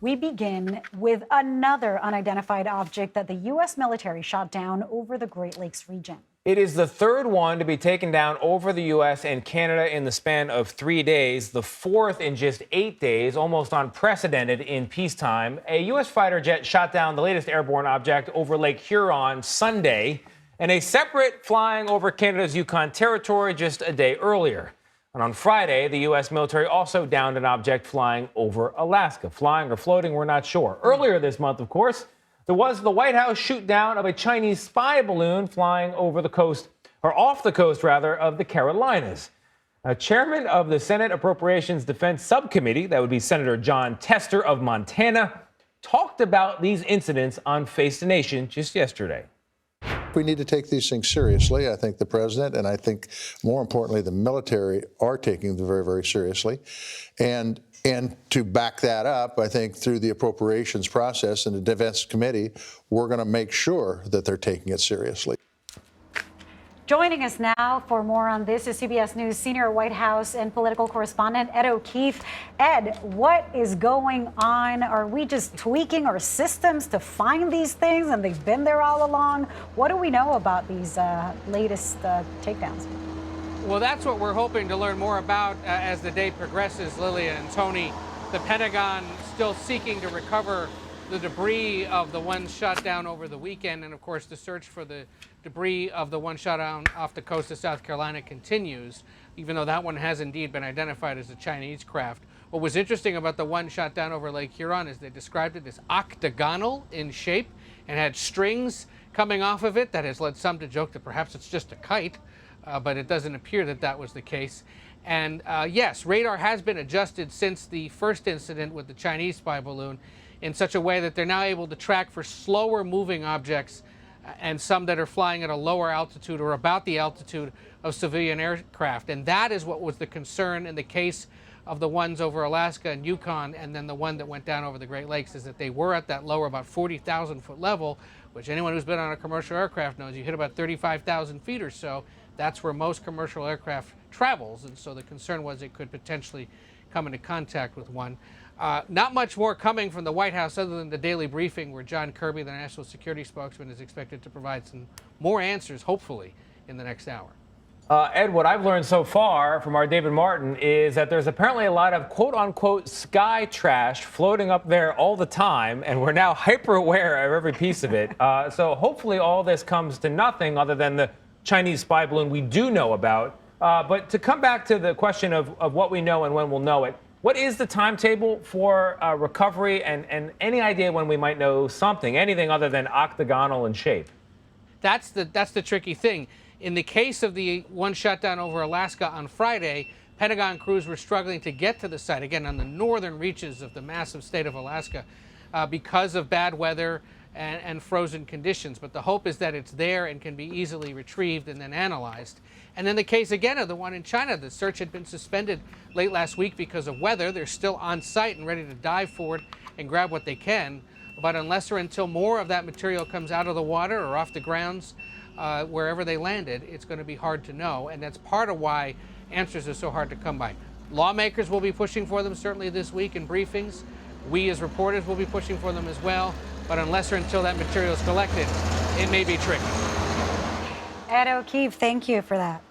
We begin with another unidentified object that the U.S. military shot down over the Great Lakes region. It is the third one to be taken down over the U.S. and Canada in the span of 3 days, the fourth in just 8 days, almost unprecedented in peacetime. A U.S. fighter jet shot down the latest airborne object over Lake Huron Sunday, and a separate flying over Canada's Yukon territory just a day earlier. And on Friday, the U.S. military also downed an object flying over Alaska. Flying or floating, we're not sure. Earlier this month, of course, there was the White House shoot down of a Chinese spy balloon flying over the coast, or off the coast, rather, of the Carolinas. Chairman of the Senate Appropriations Defense Subcommittee, that would be Senator John Tester of Montana, talked about these incidents on Face the Nation just yesterday. We need to take these things seriously. I think the president and I think more importantly the military are taking them very, very seriously. And to back that up, I think through the appropriations process and the Defense Committee, we're going to make sure that they're taking it seriously. Joining us now for more on this is CBS News senior White House and political correspondent Ed O'Keefe. Ed, what is going on? Are we just tweaking our systems to find these things and they've been there all along? What do we know about these latest takedowns? Well, that's what we're hoping to learn more about as the day progresses, Lilia and Tony. The Pentagon still seeking to recover the debris of the one shot down over the weekend. And of course, the search for the debris of the one shot down off the coast of South Carolina continues, even though that one has indeed been identified as a Chinese craft. What was interesting about the one shot down over Lake Huron is they described it as octagonal in shape and had strings coming off of it. That has led some to joke that perhaps it's just a kite, but it doesn't appear that that was the case. And yes, radar has been adjusted since the first incident with the Chinese spy balloon in such a way that they're now able to track for slower moving objects and some that are flying at a lower altitude or about the altitude of civilian aircraft. And that is what was the concern in the case of the ones over Alaska and Yukon, and then the one that went down over the Great Lakes, is that they were at that lower, about 40,000 foot level, which anyone who's been on a commercial aircraft knows you hit about 35,000 feet or so. That's where most commercial aircraft travels, and so the concern was it could potentially come into contact with one. Not much more coming from the White House other than the daily briefing where John Kirby, the national security spokesman, is expected to provide some more answers, hopefully, in the next hour. Ed, what I've learned so far from our David Martin is that there's apparently a lot of quote-unquote sky trash floating up there all the time, and we're now hyper-aware of every piece of it. So hopefully all this comes to nothing other than the Chinese spy balloon we do know about. But to come back to the question of what we know and when we'll know it, what is the timetable for recovery and any idea when we might know something, anything other than octagonal in shape? That's the tricky thing. In the case of the one shot down over Alaska on Friday, Pentagon crews were struggling to get to the site, again, on the northern reaches of the massive state of Alaska, because of bad weather and frozen conditions. But the hope is that it's there and can be easily retrieved and then analyzed. And then the case again of the one in China, the search had been suspended late last week because of weather. They're still on site and ready to dive for it and grab what they can. But unless or until more of that material comes out of the water or off the grounds, wherever they landed, it's going to be hard to know. And that's part of why answers are so hard to come by. Lawmakers will be pushing for them certainly this week in briefings. We as reporters will be pushing for them as well. But unless or until that material is collected, it may be tricky. Ed O'Keefe, thank you for that.